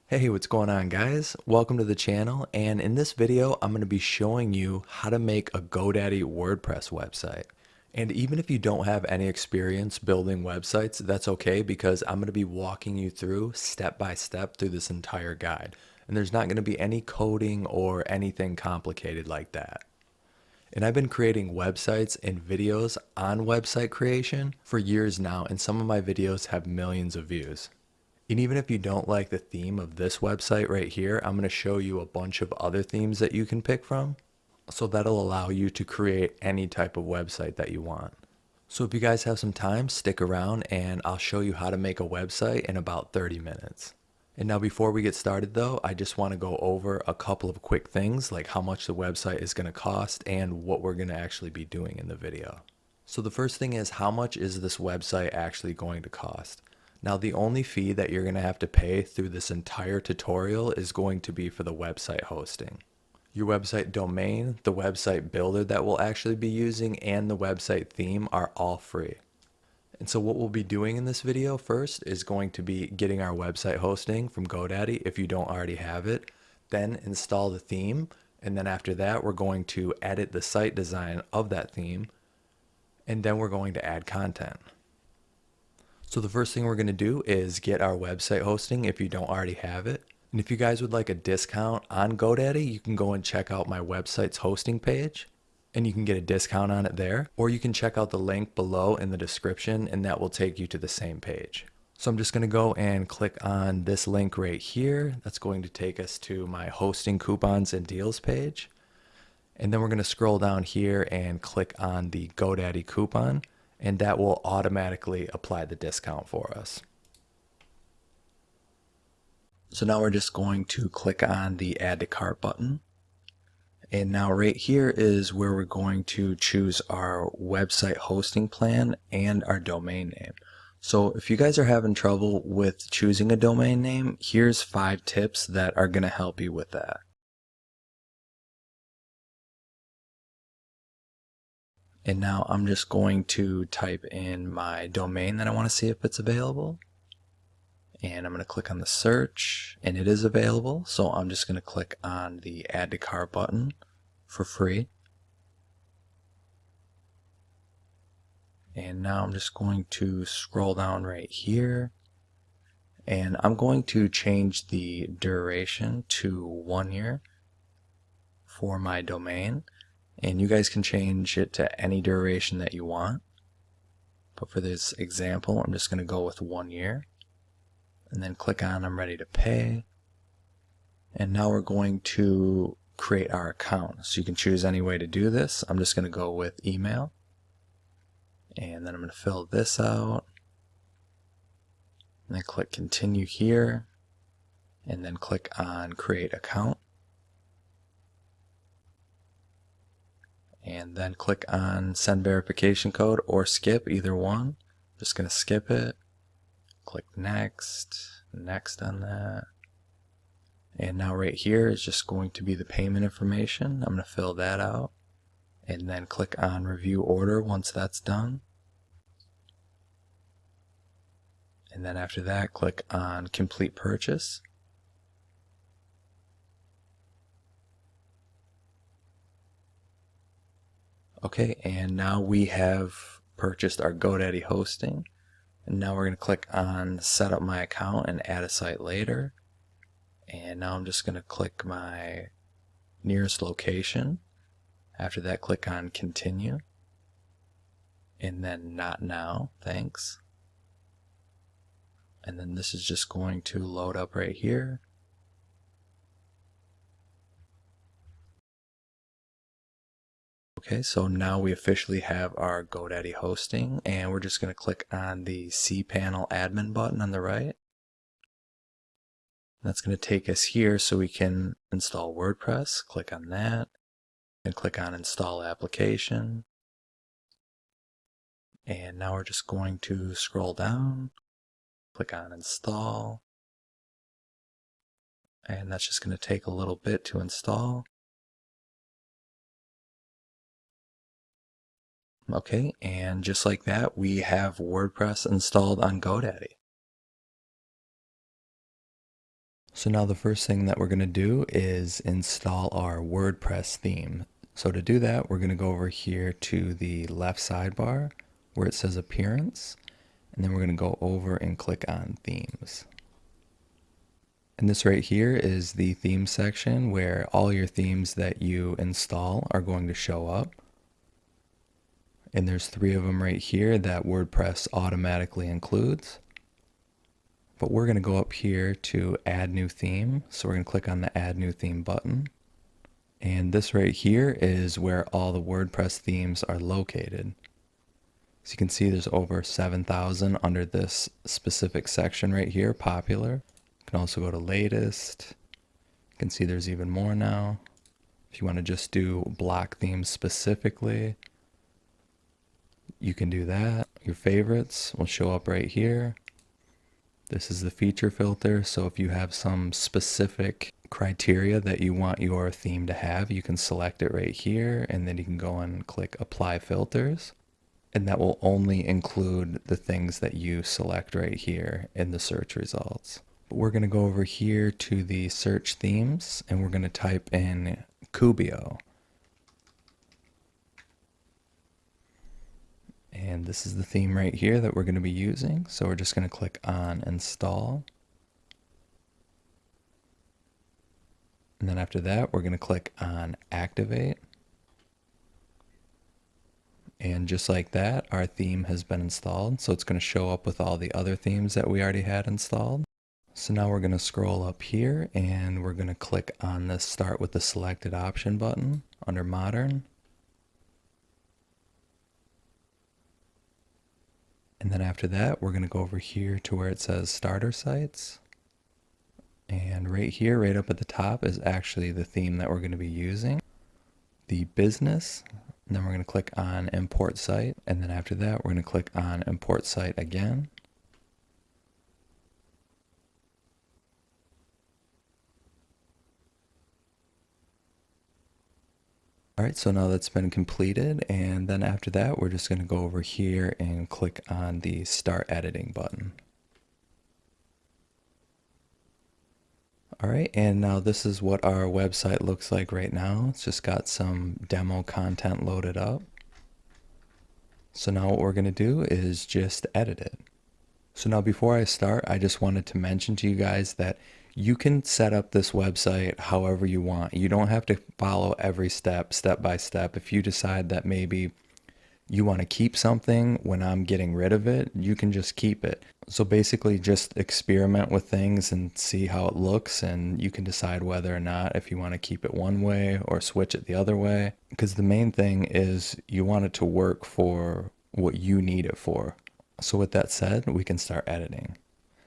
Hey, what's going on, guys? Welcome to the channel, and in this video I'm going to be showing you how to make a GoDaddy WordPress website. And even if you don't have any experience building websites, that's okay, because I'm going to be walking you through step by step through this entire guide. And there's not going to be any coding or anything complicated like that. And I've been creating websites and videos on website creation for years now, and some of my videos have millions of views. And even if you don't like the theme of this website right here, I'm going to show you a bunch of other themes that you can pick from. So that'll allow you to create any type of website that you want. So if you guys have some time, stick around and I'll show you how to make a website in about 30 minutes. And now before we get started though, I just want to go over a couple of quick things like how much the website is going to cost and what we're going to actually be doing in the video. So the first thing is, how much is this website actually going to cost? Now, the only fee that you're going to have to pay through this entire tutorial is going to be for the website hosting. Your website domain, the website builder that we'll actually be using, and the website theme are all free. And so what we'll be doing in this video first is going to be getting our website hosting from GoDaddy if you don't already have it, then install the theme, and then after that we're going to edit the site design of that theme, and then we're going to add content. So the first thing we're going to do is get our website hosting if you don't already have it. And if you guys would like a discount on GoDaddy, you can go and check out my website's hosting page and you can get a discount on it there. Or you can check out the link below in the description and that will take you to the same page. So I'm just going to go and click on this link right here. That's going to take us to my hosting coupons and deals page. And then we're going to scroll down here and click on the GoDaddy coupon, and that will automatically apply the discount for us. So now we're just going to click on the add to cart button. And now right here is where we're going to choose our website hosting plan and our domain name. So if you guys are having trouble with choosing a domain name, here's 5 tips that are going to help you with that. And now I'm just going to type in my domain that I want to see if it's available. And I'm going to click on the search, and it is available. So I'm just going to click on the add to cart button for free. And now I'm just going to scroll down right here. And I'm going to change the duration to 1 year for my domain. And you guys can change it to any duration that you want. But for this example, I'm just going to go with 1 year. And then click on I'm ready to pay. And now we're going to create our account. So you can choose any way to do this. I'm just going to go with email. And then I'm going to fill this out. And then click continue here. And then click on create account. And then click on send verification code or skip, either one. Just going to skip it. Click next, next on that. And now right here is just going to be the payment information. I'm going to fill that out. And then click on review order once that's done. And then after that, click on complete purchase. Okay, and now we have purchased our GoDaddy hosting. And now we're going to click on set up my account and add a site later. And now I'm just going to click my nearest location. After that, click on continue. And then not now, thanks. And then this is just going to load up right here. Okay, so now we officially have our GoDaddy hosting, and we're just going to click on the cPanel admin button on the right. That's going to take us here so we can install WordPress. Click on that and click on install application. And now we're just going to scroll down, click on install. And that's just going to take a little bit to install. Okay, and just like that, we have WordPress installed on GoDaddy. So now the first thing that we're going to do is install our WordPress theme. So to do that, we're going to go over here to the left sidebar where it says Appearance, and then we're going to go over and click on Themes. And this right here is the theme section where all your themes that you install are going to show up. And there's 3 of them right here that WordPress automatically includes. But we're going to go up here to Add New Theme. So we're going to click on the Add New Theme button. And this right here is where all the WordPress themes are located. So you can see there's over 7,000 under this specific section right here, Popular. You can also go to Latest. You can see there's even more now. If you want to just do block themes specifically, you can do that. Your favorites will show up right here. This is the feature filter, so if you have some specific criteria that you want your theme to have, you can select it right here, and then you can go and click Apply Filters. And that will only include the things that you select right here in the search results. But we're going to go over here to the search themes, and we're going to type in Kubio. And this is the theme right here that we're going to be using. So we're just going to click on Install. And then after that, we're going to click on Activate. And just like that, our theme has been installed. So it's going to show up with all the other themes that we already had installed. So now we're going to scroll up here and we're going to click on the Start with the Selected Option button under Modern. And then after that, we're going to go over here to where it says Starter Sites. And right here, right up at the top, is actually the theme that we're going to be using, the Business. And then we're going to click on Import Site. And then after that, we're going to click on Import Site again. All right, so now that's been completed. And then after that, we're just going to go over here and click on the Start Editing button. All right, and now this is what our website looks like right now. It's just got some demo content loaded up. So now what we're going to do is just edit it. So now before I start, I just wanted to mention to you guys that you can set up this website however you want. You don't have to follow every step by step. If you decide that maybe you want to keep something when I'm getting rid of it, you can just keep it. So basically just experiment with things and see how it looks, and you can decide whether or not if you want to keep it one way or switch it the other way. Because the main thing is you want it to work for what you need it for. So with that said, we can start editing.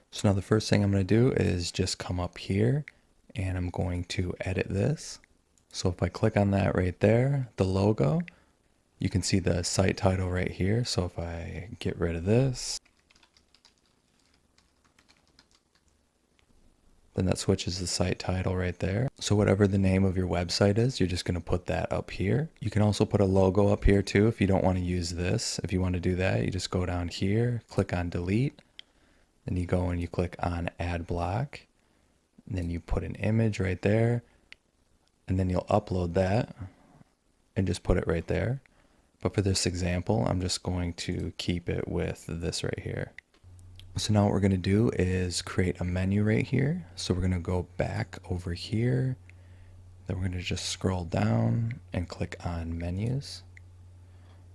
So now the first thing I'm going to do is just come up here and I'm going to edit this. So if I click on that right there, the logo, you can see the site title right here. So if I get rid of this, then that switches the site title right there. So whatever the name of your website is, you're just going to put that up here. You can also put a logo up here too if you don't want to use this. If you want to do that, you just go down here, click on Delete. Then you go and you click on Add Block. And then you put an image right there. And then you'll upload that and just put it right there. But for this example, I'm just going to keep it with this right here. So now what we're going to do is create a menu right here. So we're going to go back over here. Then we're going to just scroll down and click on Menus.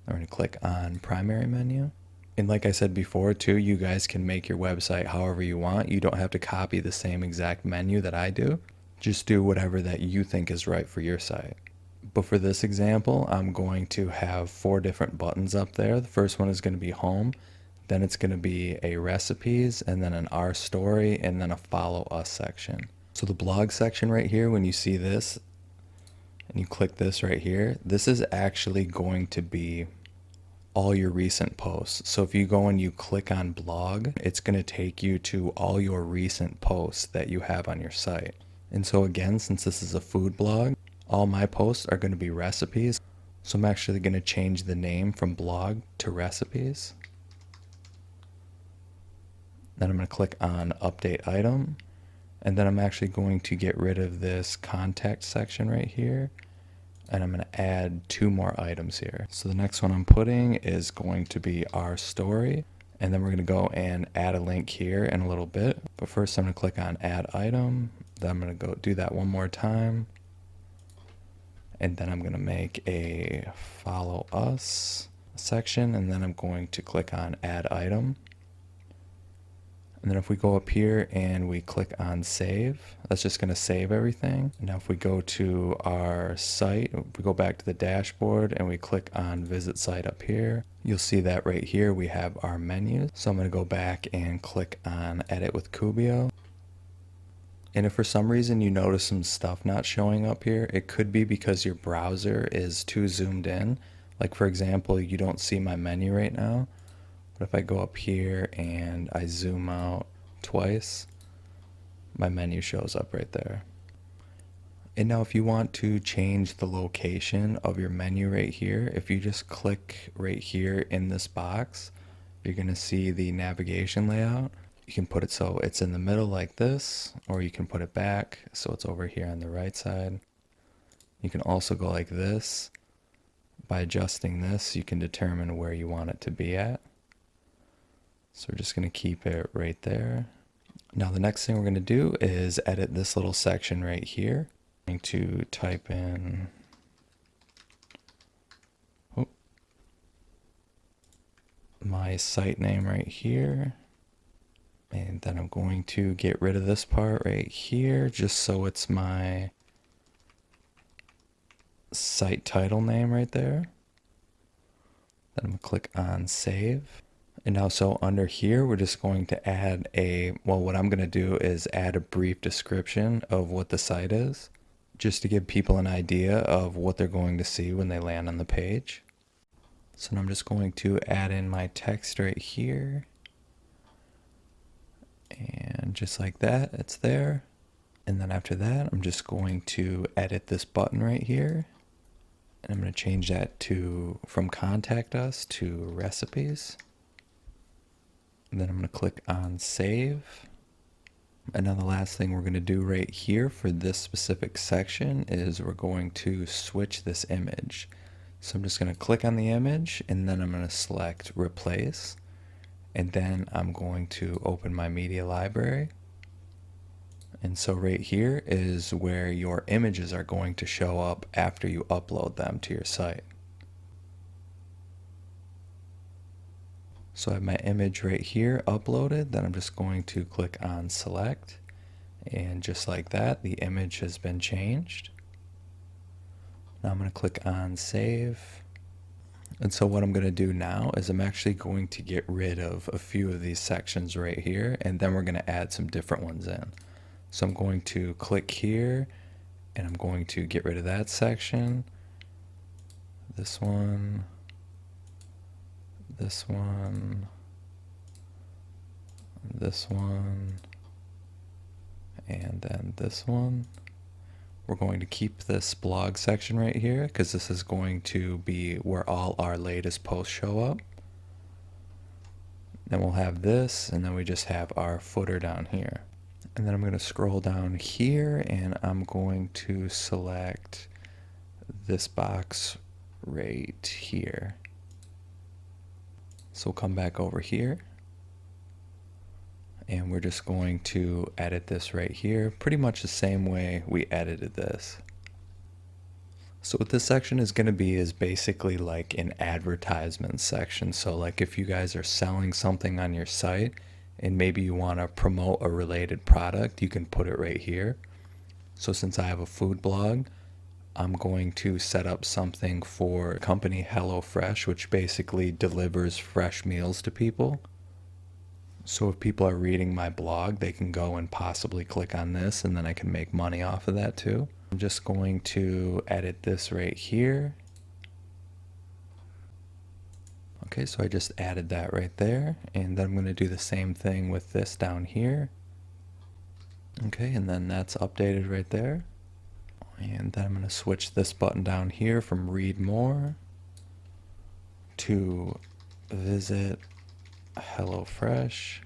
Then we're going to click on Primary Menu. And like I said before too, you guys can make your website however you want. You don't have to copy the same exact menu that I do. Just do whatever that you think is right for your site. But for this example, I'm going to have 4 different buttons up there. The first one is going to be Home. Then it's going to be a Recipes, and then an Our Story, and then a Follow Us section. So the blog section right here, when you see this, and you click this right here, this is actually going to be all your recent posts. So if you go and you click on blog, it's going to take you to all your recent posts that you have on your site. And so again, since this is a food blog, all my posts are going to be recipes. So I'm actually going to change the name from blog to recipes. Then I'm going to click on update item. And then I'm actually going to get rid of this contact section right here. And I'm going to add 2 more items here. So the next one I'm putting is going to be our story. And then we're going to go and add a link here in a little bit. But first I'm going to click on add item. Then I'm going to go do that one more time. And then I'm going to make a follow us section. And then I'm going to click on add item. And then if we go up here and we click on save, that's just going to save everything. Now if we go to our site, if we go back to the dashboard and we click on visit site up here, you'll see that right here we have our menu. So I'm going to go back and click on edit with Kubio. And if for some reason you notice some stuff not showing up here, it could be because your browser is too zoomed in. Like for example, you don't see my menu right now. But if I go up here and I zoom out twice, my menu shows up right there. And now if you want to change the location of your menu right here, if you just click right here in this box, you're going to see the navigation layout. You can put it so it's in the middle like this, or you can put it back so it's over here on the right side. You can also go like this. By adjusting this, you can determine where you want it to be at. So we're just going to keep it right there. Now the next thing we're going to do is edit this little section right here. I'm going to type in my site name right here. And then I'm going to get rid of this part right here just so it's my site title name right there. Then I'm going to click on save. And now so under here, we're just going to add what I'm going to do is add a brief description of what the site is, just to give people an idea of what they're going to see when they land on the page. So now I'm just going to add in my text right here. And just like that, it's there. And then after that, I'm just going to edit this button right here. And I'm going to change that from contact us to recipes. And then I'm going to click on save. And now the last thing we're going to do right here for this specific section is we're going to switch this image. So I'm just going to click on the image and then I'm going to select replace. And then I'm going to open my media library. And so right here is where your images are going to show up after you upload them to your site. So I have my image right here uploaded, then I'm just going to click on select, and just like that, the image has been changed. Now I'm going to click on save. And so what I'm going to do now is I'm actually going to get rid of a few of these sections right here, and then we're going to add some different ones in. So I'm going to click here, and I'm going to get rid of that section, this one, this one, this one, and then this one. We're going to keep this blog section right here because this is going to be where all our latest posts show up. Then we'll have this, and then we just have our footer down here. And then I'm going to scroll down here, and I'm going to select this box right here. So we'll come back over here, and we're just going to edit this right here, pretty much the same way we edited this. So what this section is going to be is basically like an advertisement section. So like if you guys are selling something on your site and maybe you want to promote a related product, you can put it right here. So since I have a food blog, I'm going to set up something for company HelloFresh, which basically delivers fresh meals to people. So if people are reading my blog, they can go and possibly click on this, and then I can make money off of that too. I'm just going to edit this right here. Okay, so I just added that right there, and then I'm going to do the same thing with this down here. Okay, and then that's updated right there. And then I'm going to switch this button down here from read more to visit HelloFresh.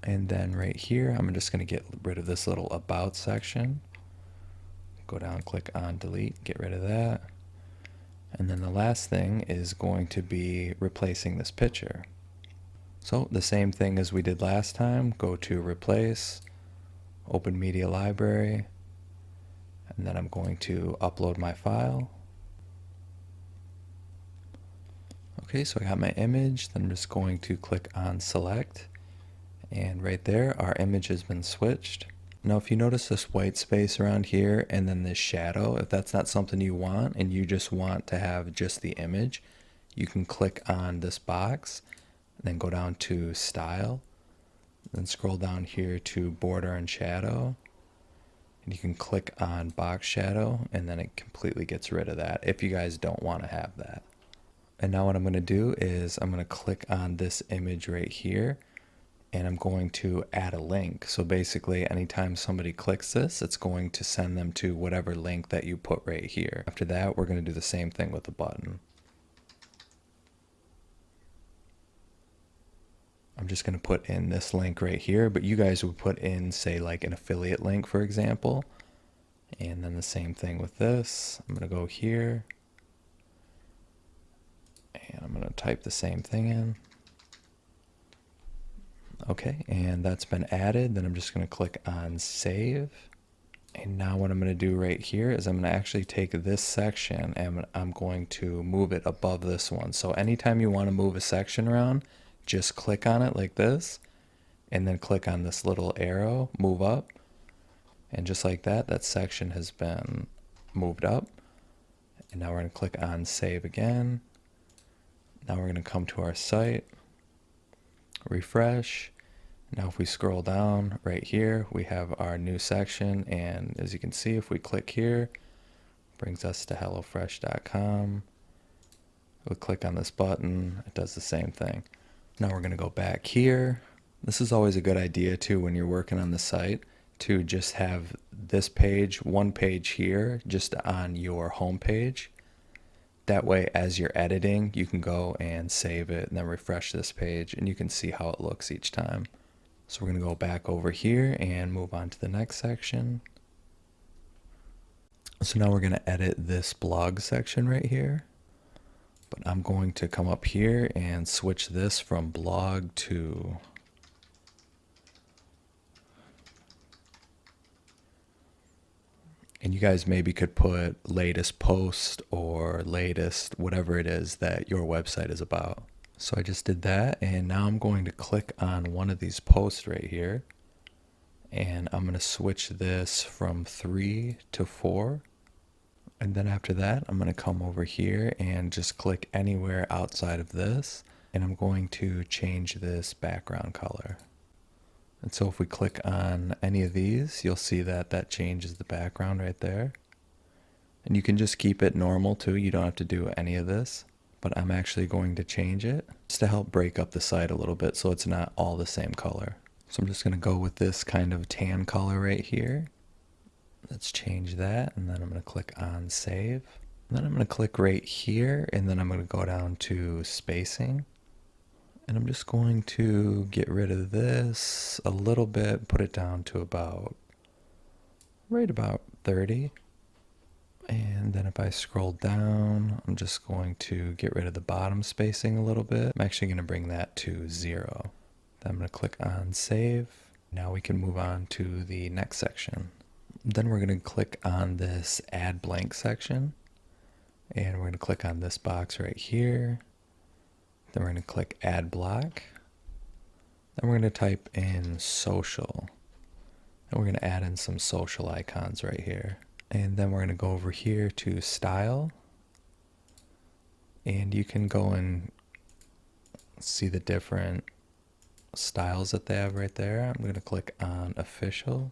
And then right here, I'm just going to get rid of this little about section. Go down, click on delete, get rid of that. And then the last thing is going to be replacing this picture. So the same thing as we did last time, go to replace, open media library, and then I'm going to upload my file. Okay, so I got my image, then I'm just going to click on select, and right there our image has been switched. Now if you notice this white space around here and then this shadow, if that's not something you want and you just want to have just the image, you can click on this box, then go down to style, then scroll down here to border and shadow, and you can click on box shadow, and then it completely gets rid of that if you guys don't want to have that. And now what I'm going to do is I'm going to click on this image right here, and I'm going to add a link. So basically anytime somebody clicks this, it's going to send them to whatever link that you put right here. After that, we're going to do the same thing with the button. I'm just going to put in this link right here, but you guys would put in, say, like an affiliate link, for example. And then the same thing with this. I'm going to go here, and I'm going to type the same thing in. Okay, and that's been added. Then I'm just going to click on save. And now what I'm going to do right here is I'm going to actually take this section and I'm going to move it above this one. So anytime you want to move a section around, just click on it like this, and then click on this little arrow, move up. And just like that, that section has been moved up. And now we're going to click on save again. Now we're going to come to our site, refresh. Now if we scroll down right here, we have our new section, and as you can see, if we click here, it brings us to hellofresh.com. We'll click on this button, it does the same thing. Now we're going to go back here. This is always a good idea too when you're working on the site, to just have this page, one page here, just on your home page. That way, as you're editing, you can go and save it and then refresh this page, and you can see how it looks each time. So we're going to go back over here and move on to the next section. So now we're going to edit this blog section right here. But I'm going to come up here and switch this from blog to and you guys maybe could put latest post or latest whatever it is that your website is about. So I just did that, and now I'm going to click on one of these posts right here, and I'm going to switch this from 3 to 4. And then after that, I'm going to come over here and just click anywhere outside of this, and I'm going to change this background color. And so if we click on any of these, you'll see that that changes the background right there. And you can just keep it normal too. You don't have to do any of this, but I'm actually going to change it just to help break up the site a little bit so it's not all the same color. So I'm just going to go with this kind of tan color right here. Let's change that, and then I'm going to click on save. And then I'm going to click right here, and then I'm going to go down to spacing. And I'm just going to get rid of this a little bit, put it down to right about 30. And then if I scroll down, I'm just going to get rid of the bottom spacing a little bit. I'm actually going to bring that to 0. Then I'm going to click on save. Now we can move on to the next section. Then we're going to click on this add blank section, and we're going to click on this box right here. Then we're going to click add block. Then we're going to type in social, and we're going to add in some social icons right here. And then we're going to go over here to style, and you can go and see the different styles that they have right there. I'm going to click on official.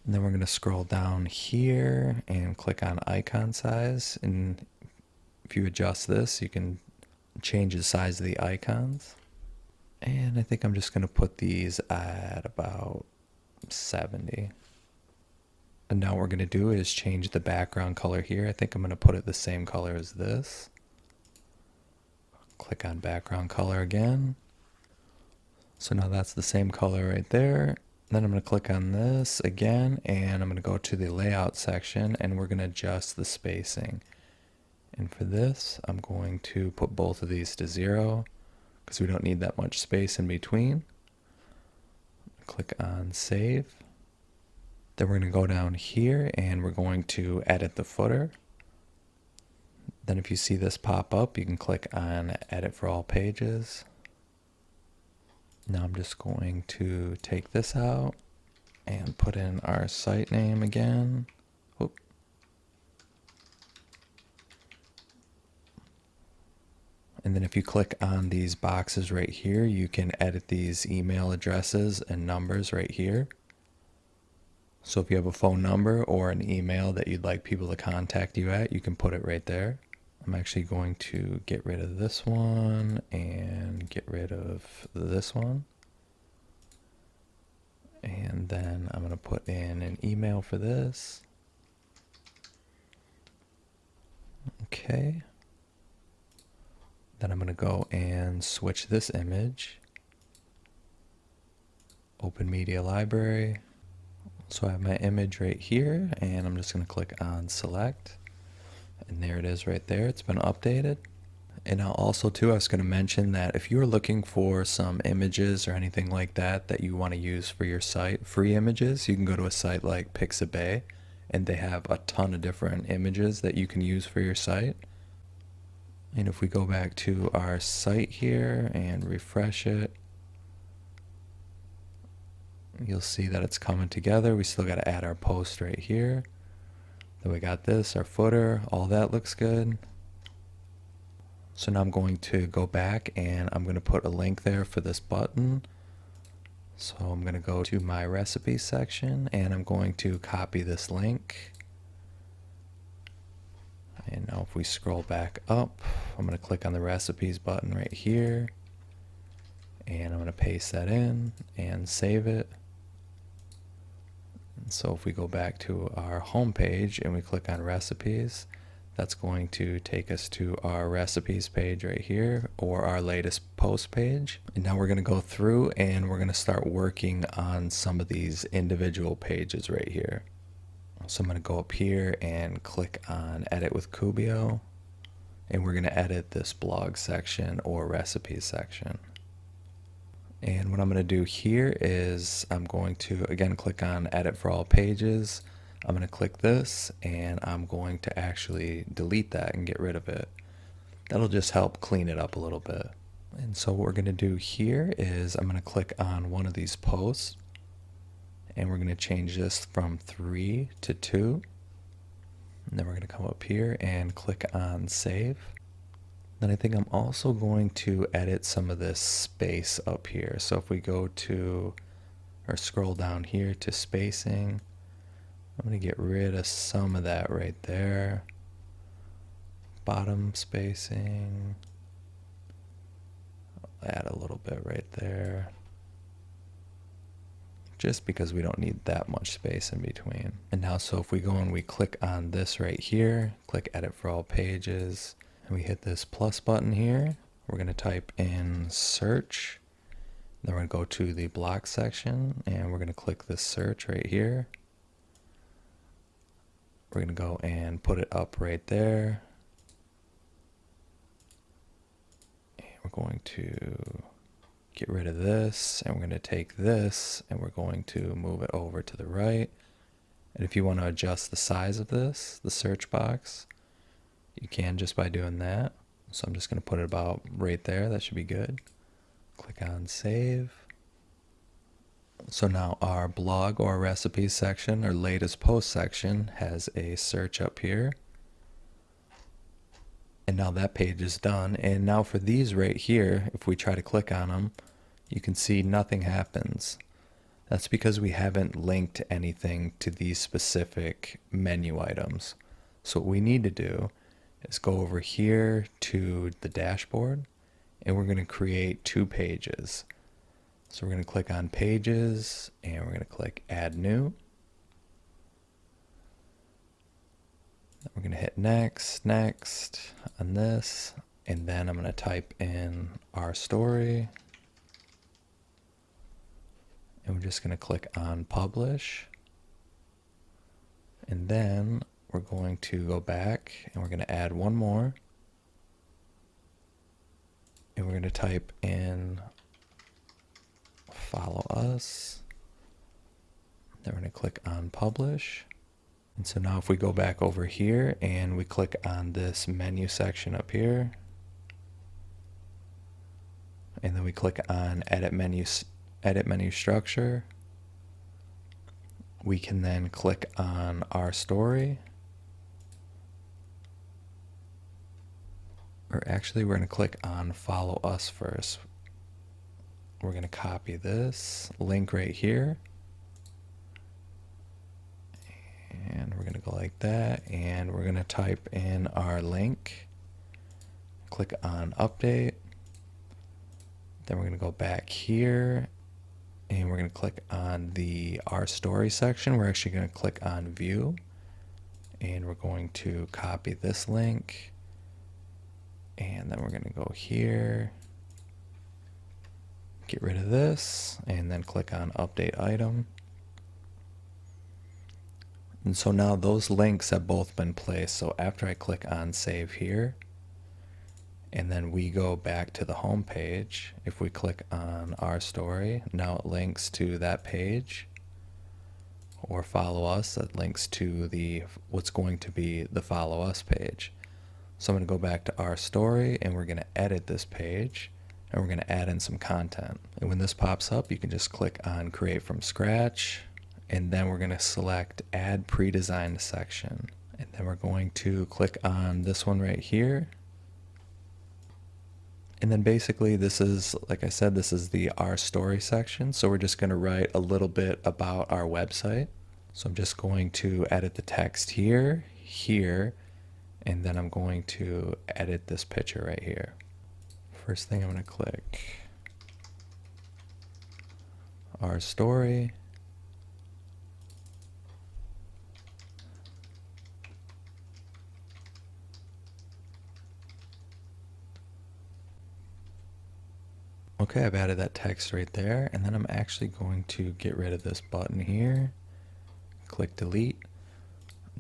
And then we're going to scroll down here and click on icon size. And if you adjust this, you can change the size of the icons. And I think I'm just going to put these at about 70. And now what we're going to do is change the background color here. I think I'm going to put it the same color as this. Click on background color again. So now that's the same color right there. Then I'm going to click on this again, and I'm going to go to the layout section, and we're going to adjust the spacing. And for this, I'm going to put both of these to 0 because we don't need that much space in between. Click on save. Then we're going to go down here and we're going to edit the footer. Then if you see this pop up, you can click on edit for all pages. Now I'm just going to take this out and put in our site name again. Whoop. And then if you click on these boxes right here, you can edit these email addresses and numbers right here. So if you have a phone number or an email that you'd like people to contact you at, you can put it right there. I'm actually going to get rid of this one and get rid of this one. And then I'm going to put in an email for this. Okay. Then I'm going to go and switch this image. Open Media Library. So I have my image right here, and I'm just going to click on select. And there it is right there. It's been updated. And now also too, I was going to mention that if you're looking for some images or anything like that that you want to use for your site, free images, you can go to a site like Pixabay, and they have a ton of different images that you can use for your site. And if we go back to our site here and refresh it, you'll see that it's coming together. We still got to add our post right here. Then we got this, our footer, all that looks good. So now I'm going to go back and I'm going to put a link there for this button. So I'm going to go to my recipe section and I'm going to copy this link. And now if we scroll back up, I'm going to click on the recipes button right here. And I'm going to paste that in and save it. And so if we go back to our home page and we click on recipes, that's going to take us to our recipes page right here, or our latest post page. And now we're going to go through and we're going to start working on some of these individual pages right here. So I'm going to go up here and click on edit with Kubio, and we're going to edit this blog section or recipes section. And what I'm going to do here is I'm going to again click on edit for all pages. I'm going to click this and I'm going to actually delete that and get rid of it. That'll just help clean it up a little bit. And so what we're going to do here is I'm going to click on one of these posts and we're going to change this from 3 to 2. And then we're going to come up here and click on save. Then I think I'm also going to edit some of this space up here. So if we go to, or scroll down here to spacing, I'm going to get rid of some of that right there. Bottom spacing. I'll add a little bit right there. Just because we don't need that much space in between. And now, so if we go and we click on this right here, click edit for all pages, and we hit this plus button here, we're going to type in search. Then we're going to go to the block section and we're going to click this search right here. We're going to go and put it up right there. And we're going to get rid of this, and we're going to take this and we're going to move it over to the right. And if you want to adjust the size of this, the search box, you can just by doing that. So I'm just going to put it about right there. That should be good. Click on save. So now our blog or recipes section or latest post section has a search up here. And now that page is done. And now for these right here, if we try to click on them, you can see nothing happens. That's because we haven't linked anything to these specific menu items. So what we need to do is go over here to the dashboard and we're going to create 2 pages. So we're going to click on pages and we're going to click add new. Then we're going to hit next on this, and then I'm going to type in our story. And we're just going to click on publish. And then we're going to go back and we're going to add one more. And we're going to type in follow us. Then we're going to click on publish. And so now if we go back over here and we click on this menu section up here, and then we click on edit menu structure, we can then click on our story. Or actually, we're going to click on follow us first. We're going to copy this link right here. And we're going to go like that. And we're going to type in our link. Click on update. Then we're going to go back here. And we're going to click on the our story section. We're actually going to click on view. And we're going to copy this link. And then we're going to go here, get rid of this, and then click on update item. And so now those links have both been placed. So after I click on save here, and then we go back to the home page, if we click on our story, now it links to that page. Or follow us, that links to the what's going to be the follow us page. So I'm going to go back to our story and we're going to edit this page and we're going to add in some content. And when this pops up, you can just click on create from scratch, and then we're going to select add pre-designed section. And then we're going to click on this one right here. And then basically this is, like I said, this is the our story section. So we're just going to write a little bit about our website. So I'm just going to edit the text here, and then I'm going to edit this picture right here. First thing I'm going to click our story. Okay, I've added that text right there, and then I'm actually going to get rid of this button here. Click delete.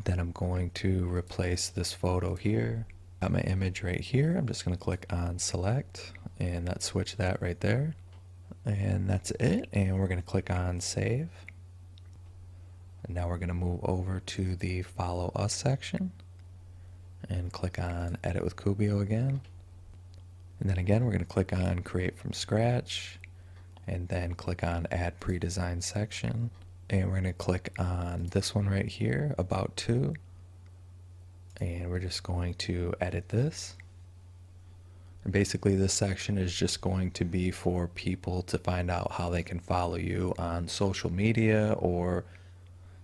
Then I'm going to replace this photo here. Got my image right here. I'm just going to click on select, and that switched that right there. And that's it. And we're going to click on save. And now we're going to move over to the follow us section and click on edit with Kubio again. And then again, we're going to click on create from scratch, and then click on add pre-designed section. And we're going to click on this one right here, about to, and we're just going to edit this. And basically this section is just going to be for people to find out how they can follow you on social media, or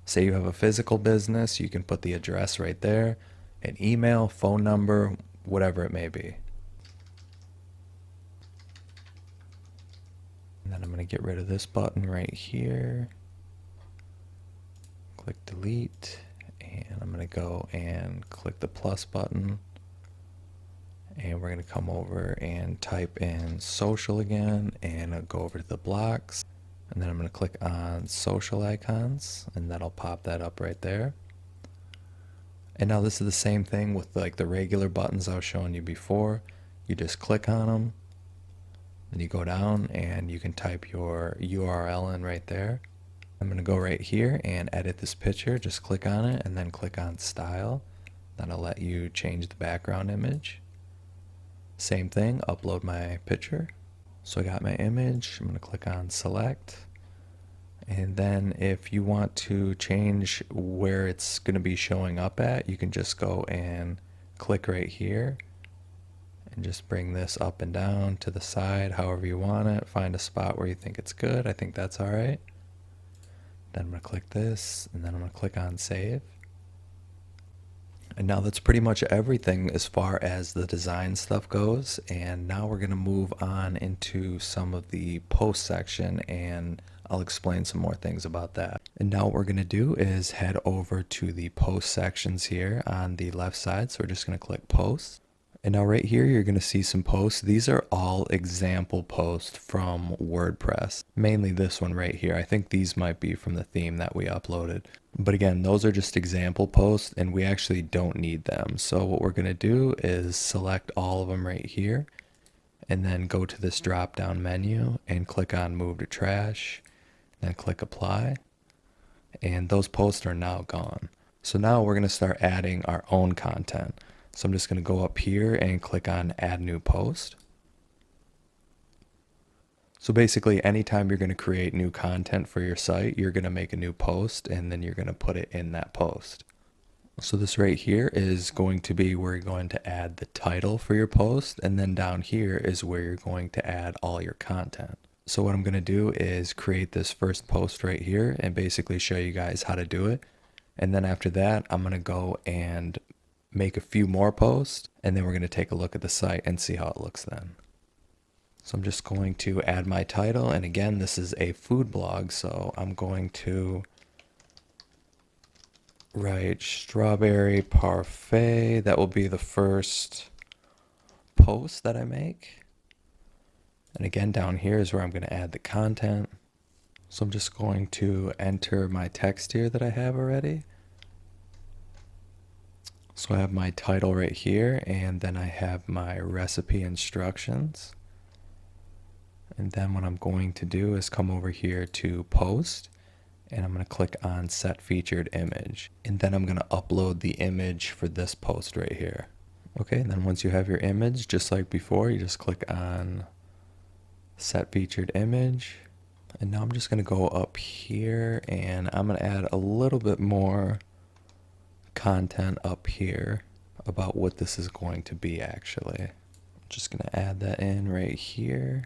say you have a physical business, you can put the address right there, an email, phone number, whatever it may be. And then I'm going to get rid of this button right here. Click delete, and I'm going to go and click the plus button, and we're going to come over and type in social again, and I'll go over to the blocks, and then I'm going to click on social icons, and that'll pop that up right there. And now this is the same thing with like the regular buttons I was showing you before. You just click on them, then you go down and you can type your URL in right there. I'm going to go right here and edit this picture. Just click on it and then click on style. That'll let you change the background image. Same thing, upload my picture. So I got my image. I'm going to click on select. And then if you want to change where it's going to be showing up at, you can just go and click right here and just bring this up and down to the side however you want it. Find a spot where you think it's good. I think that's all right. Then I'm going to click this, and then I'm going to click on save. And now that's pretty much everything as far as the design stuff goes. And now we're going to move on into some of the post section, and I'll explain some more things about that. And now what we're going to do is head over to the post sections here on the left side. So we're just going to click post. And now right here, you're going to see some posts. These are all example posts from WordPress, mainly this one right here. I think these might be from the theme that we uploaded. But again, those are just example posts and we actually don't need them. So what we're going to do is select all of them right here and then go to this drop down menu and click on move to trash, then click apply. And those posts are now gone. So now we're going to start adding our own content. So I'm just going to go up here and click on add new post. So basically anytime you're going to create new content for your site, you're going to make a new post and then you're going to put it in that post. So this right here is going to be where you're going to add the title for your post, and then down here is where you're going to add all your content. So what I'm going to do is create this first post right here and basically show you guys how to do it. And then after that, I'm going to go and make a few more posts, and then we're going to take a look at the site and see how it looks then. So I'm just going to add my title, and again, this is a food blog, so I'm going to write strawberry parfait. That will be the first post that I make. And again, down here is where I'm going to add the content. So I'm just going to enter my text here that I have already. So I have my title right here, and then I have my recipe instructions. And then what I'm going to do is come over here to post, and I'm going to click on set featured image. And then I'm going to upload the image for this post right here. Okay, and then once you have your image, just like before, you just click on set featured image. And now I'm just going to go up here and I'm going to add a little bit more content up here about what this is going to be actually. I'm just going to add that in right here.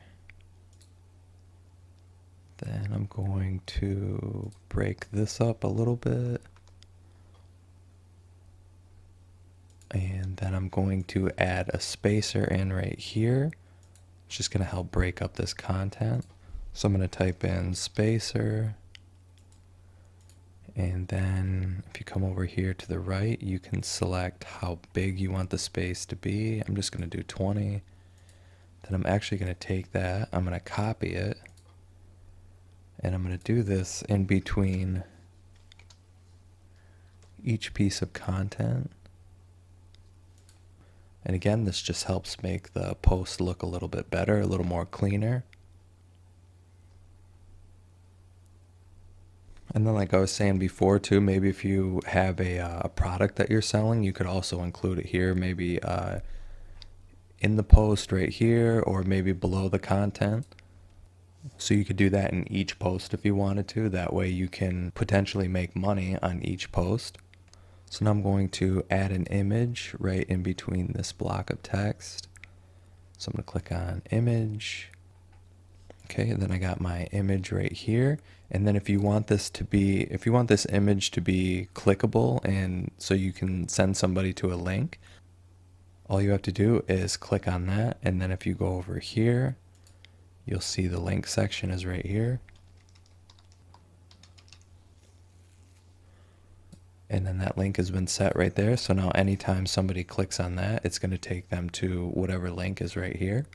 Then I'm going to break this up a little bit. And then I'm going to add a spacer in right here. It's just going to help break up this content. So I'm going to type in spacer. And then if you come over here to the right, you can select how big you want the space to be. I'm just going to do 20. Then I'm actually going to take that, I'm going to copy it, and I'm going to do this in between each piece of content. And again, this just helps make the post look a little bit better, a little more cleaner. And then like I was saying before too, maybe if you have a product that you're selling, you could also include it here, maybe in the post right here, or maybe below the content. So you could do that in each post if you wanted to. That way you can potentially make money on each post. So now I'm going to add an image right in between this block of text. So I'm going to click on image. Okay, and then I got my image right here. And then if you want this image to be clickable and so you can send somebody to a link, all you have to do is click on that. And then if you go over here, you'll see the link section is right here. And then that link has been set right there. So now anytime somebody clicks on that, it's going to take them to whatever link is right here.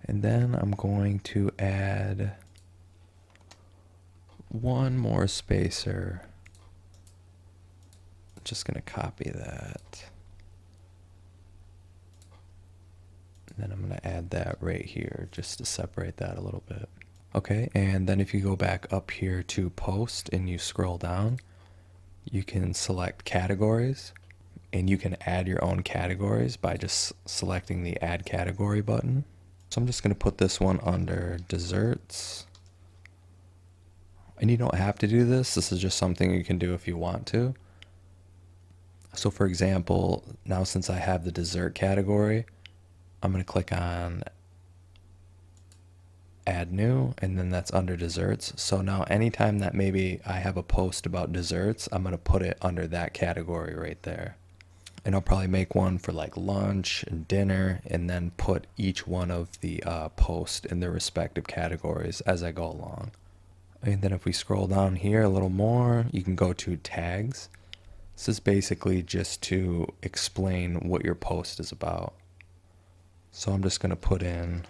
And then I'm going to add one more spacer. I'm just going to copy that. And then I'm going to add that right here just to separate that a little bit. Okay, and then if you go back up here to post and you scroll down, you can select categories, and you can add your own categories by just selecting the add category button. So I'm just going to put this one under desserts. And you don't have to do this. This is just something you can do if you want to. So for example, now since I have the dessert category, I'm going to click on add new, and then that's under desserts. So now anytime that maybe I have a post about desserts, I'm going to put it under that category right there. And I'll probably make one for like lunch and dinner, and then put each one of the posts in their respective categories as I go along. And then if we scroll down here a little more, you can go to tags. This is basically just to explain what your post is about. So I'm just gonna put in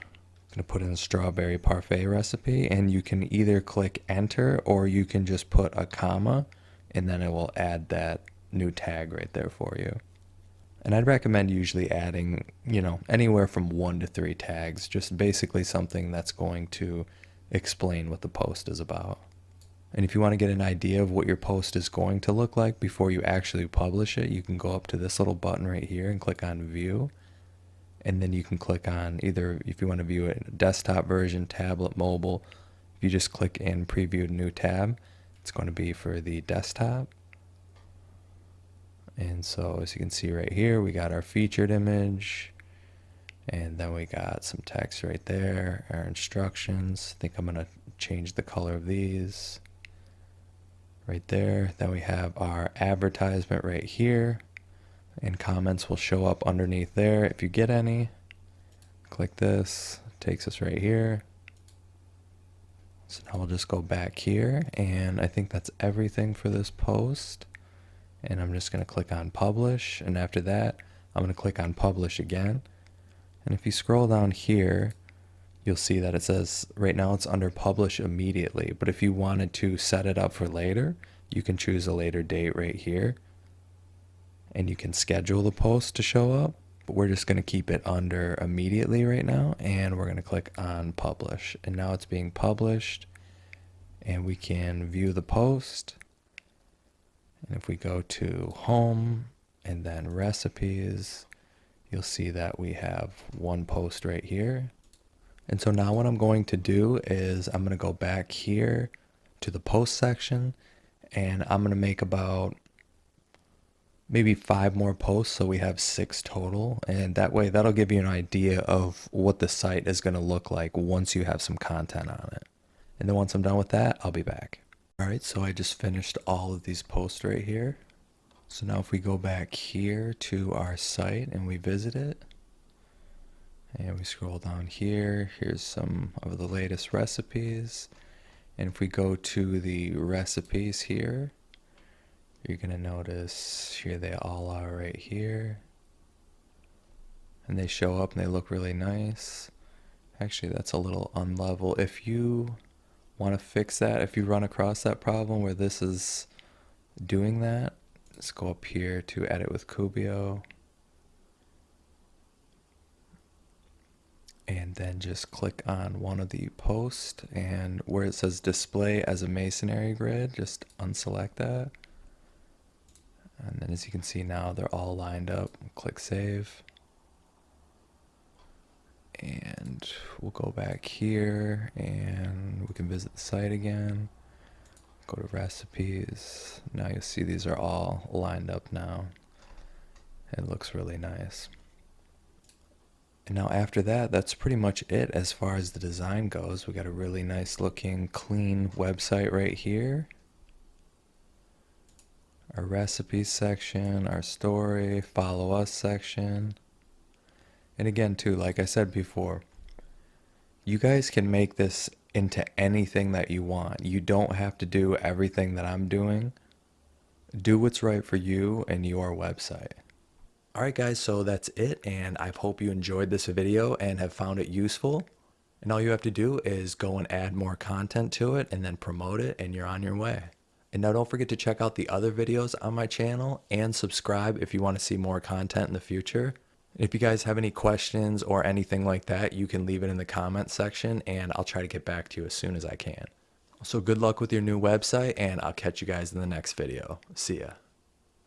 strawberry parfait recipe, and you can either click enter or you can just put a comma and then it will add that new tag right there for you. And I'd recommend usually adding, anywhere from 1 to 3 tags, just basically something that's going to explain what the post is about. And if you want to get an idea of what your post is going to look like before you actually publish it, you can go up to this little button right here and click on view. And then you can click on either, if you want to view it desktop version, tablet, mobile. If you just click in preview new tab, it's going to be for the desktop. And so as you can see right here, we got our featured image, and then we got some text right there, our instructions. I think I'm going to change the color of these right there. Then we have our advertisement right here, and comments will show up underneath there if you get any. Click this, takes us right here. So now we'll just go back here, and I think that's everything for this post. And I'm just going to click on publish, and after that I'm going to click on publish again. And if you scroll down here, you'll see that it says right now it's under publish immediately, but if you wanted to set it up for later, you can choose a later date right here, and you can schedule the post to show up. But we're just going to keep it under immediately right now, and we're going to click on publish, and now it's being published, and we can view the post. And if we go to home and then recipes, you'll see that we have one post right here. And so now what I'm going to do is I'm going to go back here to the post section, and I'm going to make about maybe 5 more posts, so we have 6 total. And that way that'll give you an idea of what the site is going to look like once you have some content on it. And then once I'm done with that, I'll be back. Alright, so I just finished all of these posts right here. So now if we go back here to our site and we visit it, and we scroll down here, here's some of the latest recipes. And if we go to the recipes here, you're going to notice here they all are right here. And they show up and they look really nice. Actually, that's a little unlevel. If you want to fix that, if you run across that problem where this is doing that, let's go up here to edit with Kubio, and then just click on one of the posts, and where it says display as a masonry grid, just unselect that, and then as you can see now they're all lined up. Click save. And we'll go back here and we can visit the site again. Go to recipes. Now you'll see these are all lined up now. It looks really nice. And now after that, that's pretty much it as far as the design goes. We got a really nice looking clean website right here. Our recipes section, our story, follow us section. And again too, like I said before, you guys can make this into anything that you want. You don't have to do everything that I'm doing. Do what's right for you and your website. Alright guys, so that's it, and I hope you enjoyed this video and have found it useful. And all you have to do is go and add more content to it and then promote it, and you're on your way. And now don't forget to check out the other videos on my channel and subscribe if you want to see more content in the future. If you guys have any questions or anything like that, you can leave it in the comments section and I'll try to get back to you as soon as I can. So good luck with your new website, and I'll catch you guys in the next video. See ya.